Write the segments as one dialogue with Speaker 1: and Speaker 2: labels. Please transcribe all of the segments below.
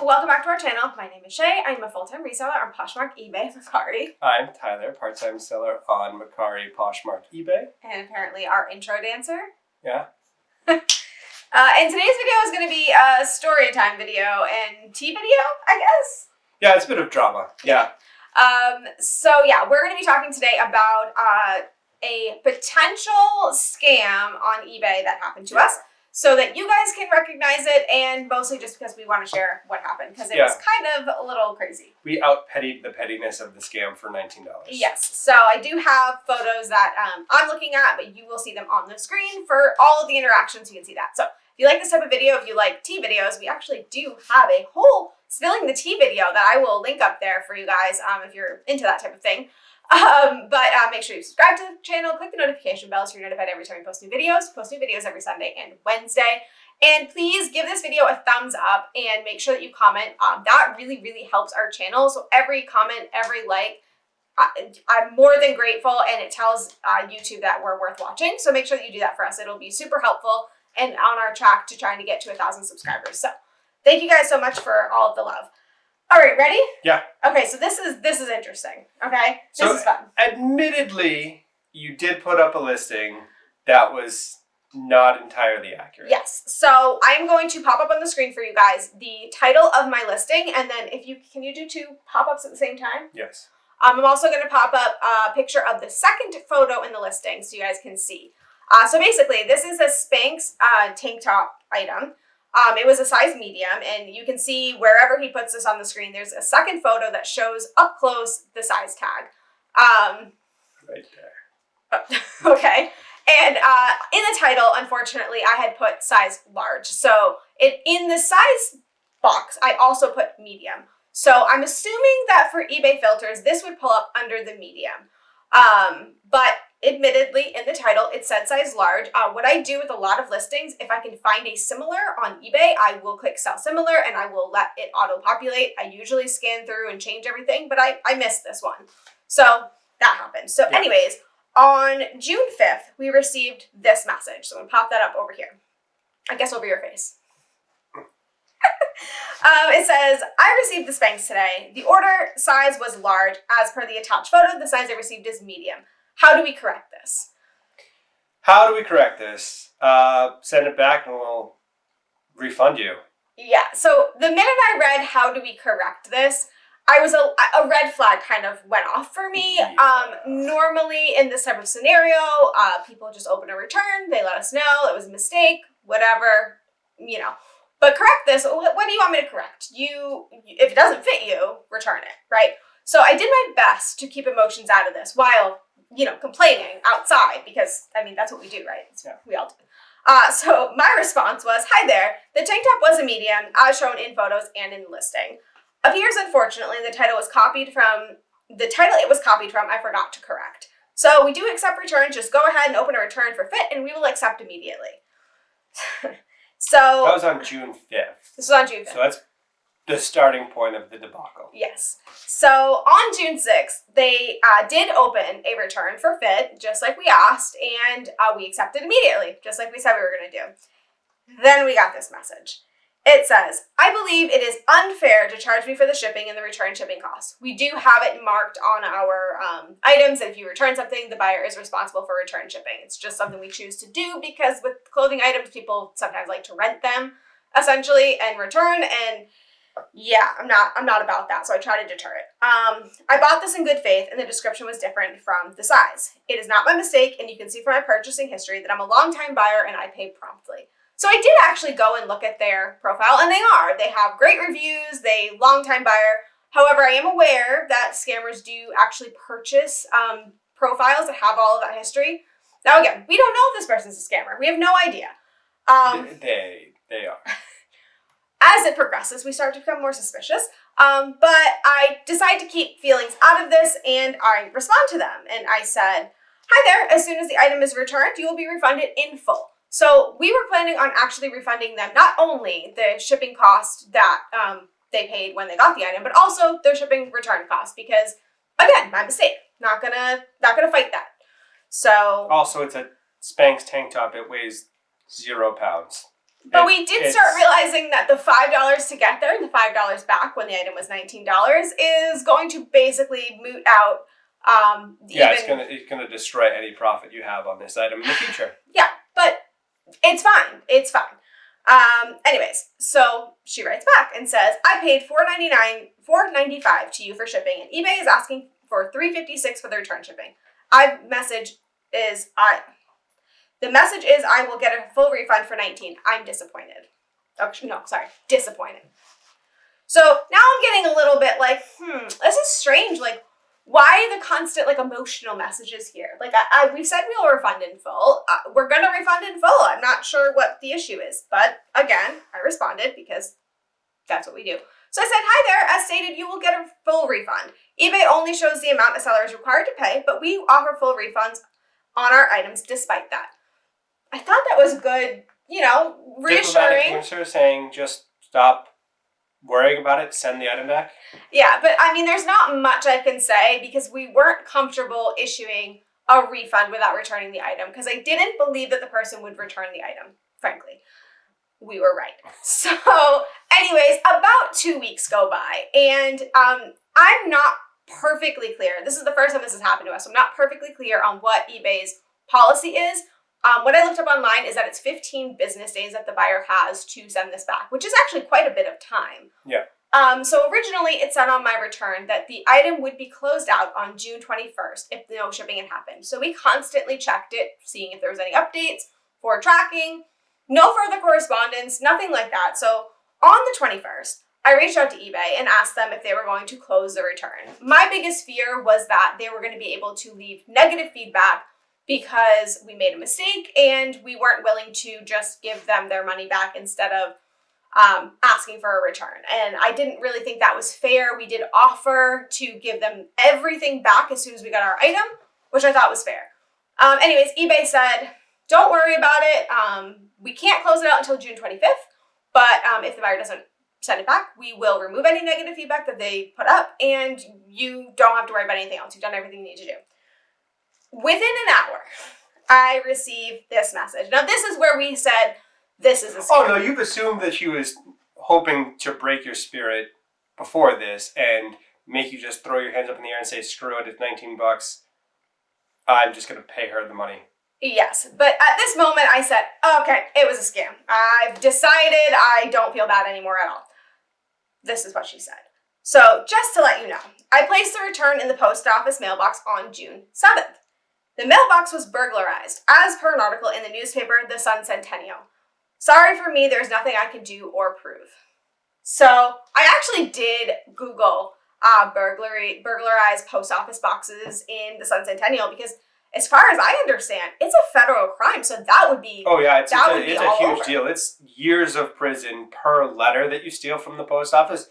Speaker 1: welcome back to our channel. My name is Shay. I'm a full-time reseller on Poshmark, eBay, Mercari.
Speaker 2: I'm Tyler, part-time seller on Mercari, Poshmark, eBay.
Speaker 1: And apparently our intro dancer.
Speaker 2: Yeah.
Speaker 1: And today's video is going to be a story time video and tea video, I guess.
Speaker 2: Yeah, it's a bit of drama. Yeah.
Speaker 1: We're going to be talking today about a potential scam on eBay that happened to us, so that you guys can recognize it, and mostly just because we want to share what happened, because it was kind of a little crazy.
Speaker 2: We out-pettied the pettiness of the scam for $19.
Speaker 1: Yes, so I do have photos that I'm looking at, but you will see them on the screen for all of the interactions. You can see that. So if you like this type of video, if you like tea videos, we actually do have a whole spilling the tea video that I will link up there for you guys if you're into that type of thing. Make sure you subscribe to the channel, click the notification bell so you're notified every time we post new videos. Post new videos every Sunday and Wednesday. And please give this video a thumbs up and make sure that you comment. That really, really helps our channel. So every comment, every like, I'm more than grateful, and it tells YouTube that we're worth watching. So make sure that you do that for us. It'll be super helpful and on our track to trying to get to 1,000 subscribers. So thank you guys so much for all of the love. All right, ready?
Speaker 2: Yeah.
Speaker 1: Okay, so this is interesting. Okay, this is fun.
Speaker 2: Admittedly, you did put up a listing that was not entirely accurate.
Speaker 1: Yes. So I'm going to pop up on the screen for you guys the title of my listing, and then can you do two pop-ups at the same time?
Speaker 2: Yes.
Speaker 1: I'm also going to pop up a picture of the second photo in the listing so you guys can see. So basically, this is a Spanx tank top item. It was a size medium, and you can see wherever he puts this on the screen, there's a second photo that shows up close the size tag.
Speaker 2: Right there.
Speaker 1: Okay. And in the title, unfortunately, I had put size large. So in the size box, I also put medium. So I'm assuming that for eBay filters, this would pull up under the medium. But admittedly, in the title, it said size large. What I do with a lot of listings, if I can find a similar on eBay, I will click sell similar and I will let it auto-populate. I usually scan through and change everything, but I missed this one. So that happened. So anyways, on June 5th, we received this message. So I'm going to pop that up over here. I guess over your face. It says, I received the Spanx today. The order size was large. As per the attached photo, the size I received is medium. How do we correct this?
Speaker 2: How do we correct this? Send it back and we'll refund you.
Speaker 1: Yeah, so the minute I read how do we correct this, I was a red flag kind of went off for me. Normally in this type of scenario, people just open a return, they let us know it was a mistake, whatever, you know. But correct this, what do you want me to correct? If it doesn't fit you, return it, right? So I did my best to keep emotions out of this while, complaining outside, because, I mean, that's what we do, right?
Speaker 2: Yeah.
Speaker 1: We all do. So my response was, hi there, the tank top was a medium, as shown in photos and in the listing. Appears, unfortunately, the title it was copied from, I forgot to correct. So we do accept returns. Just go ahead and open a return for fit, and we will accept immediately. So
Speaker 2: that was on June 5th.
Speaker 1: This was on June 5th.
Speaker 2: So that's the starting point of the debacle.
Speaker 1: Yes. So on June 6th, they did open a return for fit, just like we asked, and we accepted immediately, just like we said we were going to do. Then we got this message. It says, I believe it is unfair to charge me for the shipping and the return shipping costs. We do have it marked on our items that if you return something, the buyer is responsible for return shipping. It's just something we choose to do because with clothing items, people sometimes like to rent them, essentially, and return. And yeah, I'm not about that, so I try to deter it. I bought this in good faith, and the description was different from the size. It is not my mistake, and you can see from my purchasing history that I'm a long-time buyer and I pay promptly. So I did actually go and look at their profile, and they have great reviews, long-time buyer. However, I am aware that scammers do actually purchase profiles that have all of that history. Now again, we don't know if this person's a scammer. We have no idea.
Speaker 2: They are.
Speaker 1: As it progresses, we start to become more suspicious, but I decide to keep feelings out of this, and I respond to them, and I said, hi there, as soon as the item is returned, you will be refunded in full. So we were planning on actually refunding them not only the shipping cost that they paid when they got the item, but also their shipping return cost, because again, my mistake. Not gonna fight that. So
Speaker 2: also, it's a Spanx tank top. It weighs 0 pounds.
Speaker 1: But we did start realizing that the $5 to get there and the $5 back when the item was $19 is going to basically moot out.
Speaker 2: It's gonna destroy any profit you have on this item in the future.
Speaker 1: Yeah, but it's fine. It's fine. Anyways, so she writes back and says, I paid $4.95 to you for shipping, and eBay is asking for $3.56 for the return shipping. The message is I will get a full refund for $19. I'm disappointed. Oh, no, sorry, disappointed. So now I'm getting a little bit like, this is strange. Like, why the constant emotional messages here? Like we've said we'll refund in full. We're gonna refund in full. I'm not sure what the issue is, but again, I responded because that's what we do. So I said, hi there. As stated, you will get a full refund. eBay only shows the amount a seller is required to pay, but we offer full refunds on our items despite that. I thought that was good, reassuring.
Speaker 2: Diplomatic answer saying just stop worrying about it, send the item back.
Speaker 1: Yeah, but there's not much I can say because we weren't comfortable issuing a refund without returning the item because I didn't believe that the person would return the item, frankly. We were right. So anyways, about 2 weeks go by and I'm not perfectly clear. This is the first time this has happened to us. So I'm not perfectly clear on what eBay's policy is. What I looked up online is that it's 15 business days that the buyer has to send this back, which is actually quite a bit of time.
Speaker 2: Yeah.
Speaker 1: So originally it said on my return that the item would be closed out on June 21st if no shipping had happened. So we constantly checked it, seeing if there was any updates for tracking. No further correspondence, nothing like that. So on the 21st, I reached out to eBay and asked them if they were going to close the return. My biggest fear was that they were going to be able to leave negative feedback because we made a mistake and we weren't willing to just give them their money back instead of asking for a return. And I didn't really think that was fair. We did offer to give them everything back as soon as we got our item, which I thought was fair. Anyways, eBay said, don't worry about it. We can't close it out until June 25th, but if the buyer doesn't send it back, we will remove any negative feedback that they put up and you don't have to worry about anything else. You've done everything you need to do. Within an hour, I received this message. Now, this is where we said, this is a scam.
Speaker 2: Oh, no, you've assumed that she was hoping to break your spirit before this and make you just throw your hands up in the air and say, screw it, it's $19. I'm just going to pay her the money.
Speaker 1: Yes, but at this moment, I said, okay, it was a scam. I've decided I don't feel bad anymore at all. This is what she said. So, just to let you know, I placed the return in the post office mailbox on June 7th. The mailbox was burglarized, as per an article in the newspaper, The Sun Centennial. Sorry for me, there's nothing I can do or prove. So, I actually did Google burglarized post office boxes in the Sun Centennial because, as far as I understand, it's a federal crime, so that would be
Speaker 2: it's a huge deal. It's years of prison per letter that you steal from the post office.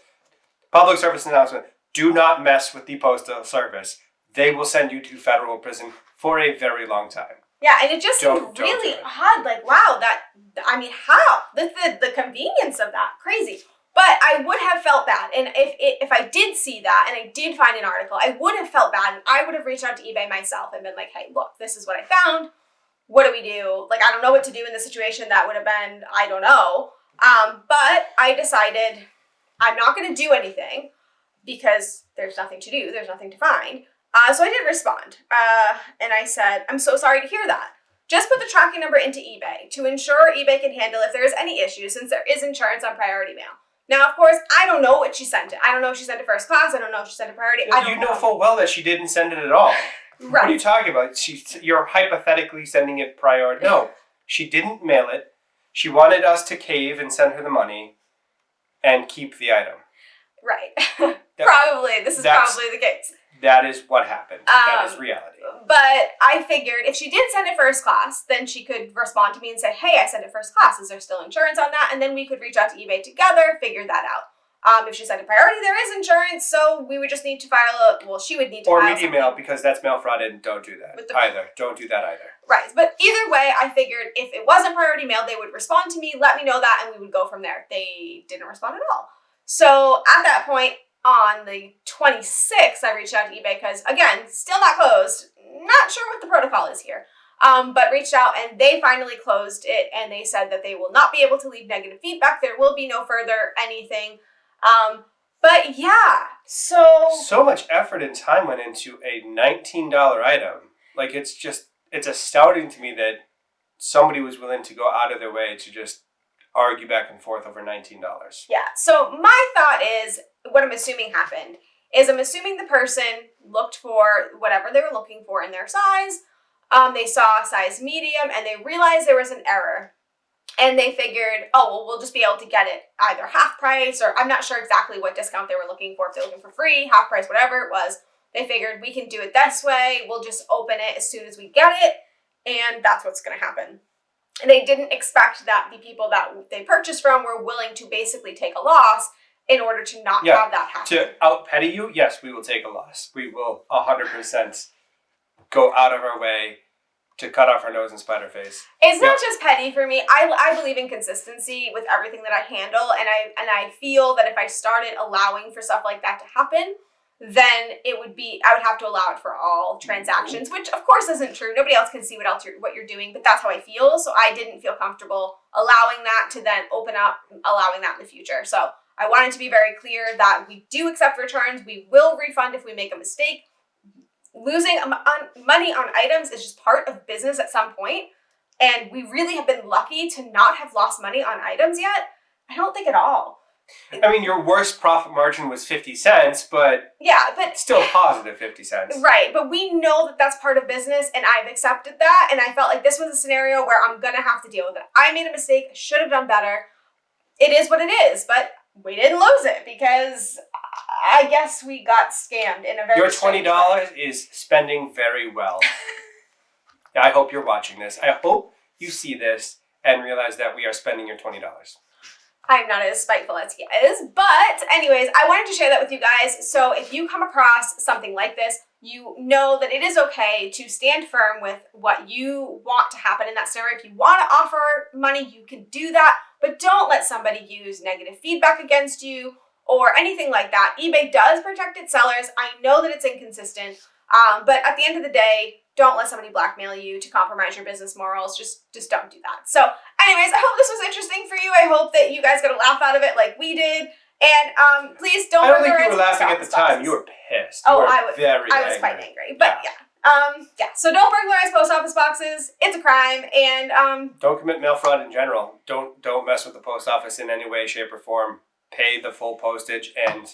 Speaker 2: Public service announcement, do not mess with the postal service. They will send you to federal prison for a very long time.
Speaker 1: Yeah, and it just seemed really odd. Like, wow, how? The convenience of that, crazy. But I would have felt bad. And if I did see that and I did find an article, I would have felt bad and I would have reached out to eBay myself and been like, hey, look, this is what I found. What do we do? Like, I don't know what to do in this situation. That would have been, I don't know. But I decided I'm not going to do anything because there's nothing to do. There's nothing to find. So I did respond. And I said, I'm so sorry to hear that. Just put the tracking number into eBay to ensure eBay can handle if there is any issue since there is insurance on priority mail. Now, of course, I don't know what she sent it. I don't know if she sent it first class. I don't know if she sent it priority.
Speaker 2: You know full well that she didn't send it at all.
Speaker 1: Right.
Speaker 2: What are you talking about? You're hypothetically sending it priority. No, she didn't mail it. She wanted us to cave and send her the money and keep the item.
Speaker 1: Right. Probably. This is probably the case.
Speaker 2: That is what happened. That is reality.
Speaker 1: But I figured if she did send it first class, then she could respond to me and say, hey, I sent it first class. Is there still insurance on that? And then we could reach out to eBay together, figure that out. If she sent it priority, there is insurance, so we would just need to she would need to file
Speaker 2: media mail, because that's mail fraud, and don't do that either. Don't do that either.
Speaker 1: Right. But either way, I figured if it wasn't priority mail, they would respond to me, let me know that, and we would go from there. They didn't respond at all. So at that point, on the 26th, I reached out to eBay because, again, still not closed. Not sure what the protocol is here. but reached out and they finally closed it, and they said that they will not be able to leave negative feedback. There will be no further anything. But yeah,
Speaker 2: so much effort and time went into a $19 item. Like, it's astounding to me that somebody was willing to go out of their way to just argue back and forth over $19.
Speaker 1: Yeah. So my thought is, what I'm assuming happened is, I'm assuming the person looked for whatever they were looking for in their size. They saw a size medium and they realized there was an error. And they figured, oh, well, we'll just be able to get it either half price, or I'm not sure exactly what discount they were looking for. If they're looking for free, half price, whatever it was, they figured we can do it this way. We'll just open it as soon as we get it. And that's what's going to happen. And they didn't expect that the people that they purchased from were willing to basically take a loss in order to not have that happen.
Speaker 2: To out-petty you, yes, we will take a loss. We will 100% go out of our way to cut off our nose and spite our face.
Speaker 1: It's not just petty for me. I believe in consistency with everything that I handle, and I feel that if I started allowing for stuff like that to happen, then I would have to allow it for all transactions, which of course isn't true. Nobody else can see what you're doing, but that's how I feel. So I didn't feel comfortable allowing that to then open up, allowing that in the future. So I wanted to be very clear that we do accept returns. We will refund if we make a mistake. Losing money on items is just part of business at some point, and we really have been lucky to not have lost money on items yet. I don't think at all.
Speaker 2: I mean, your worst profit margin was 50 cents, but still positive 50 cents.
Speaker 1: Right, but we know that that's part of business, and I've accepted that, and I felt like this was a scenario where I'm going to have to deal with it. I made a mistake, should have done better. It is what it is, but we didn't lose it because I guess we got scammed in a very
Speaker 2: Your $20 is spending very well. I hope you're watching this. I hope you see this and realize that we are spending your $20.
Speaker 1: I'm not as spiteful as he is, but anyways, I wanted to share that with you guys. So if you come across something like this, you know that it is okay to stand firm with what you want to happen in that scenario. If you want to offer money, you can do that, but don't let somebody use negative feedback against you or anything like that. eBay does protect its sellers. I know that it's inconsistent, but at the end of the day, don't let somebody blackmail you to compromise your business morals. Just don't do that. So anyways, I hope this was interesting for you. I hope that you guys got a laugh out of it like we did. And please don't.
Speaker 2: I don't think you were laughing at the time. You were pissed. I
Speaker 1: was quite angry. But yeah. So don't burglarize post office boxes. It's a crime. And
Speaker 2: don't commit mail fraud in general. Don't mess with the post office in any way, shape, or form. Pay the full postage and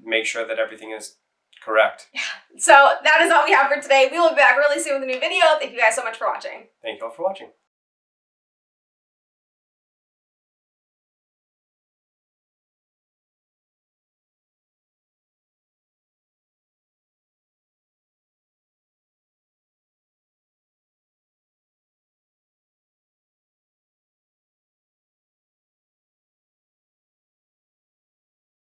Speaker 2: make sure that everything is correct.
Speaker 1: Yeah. So that is all we have for today. We will be back really soon with a new video. Thank you guys so much for watching.
Speaker 2: Thank you all for watching.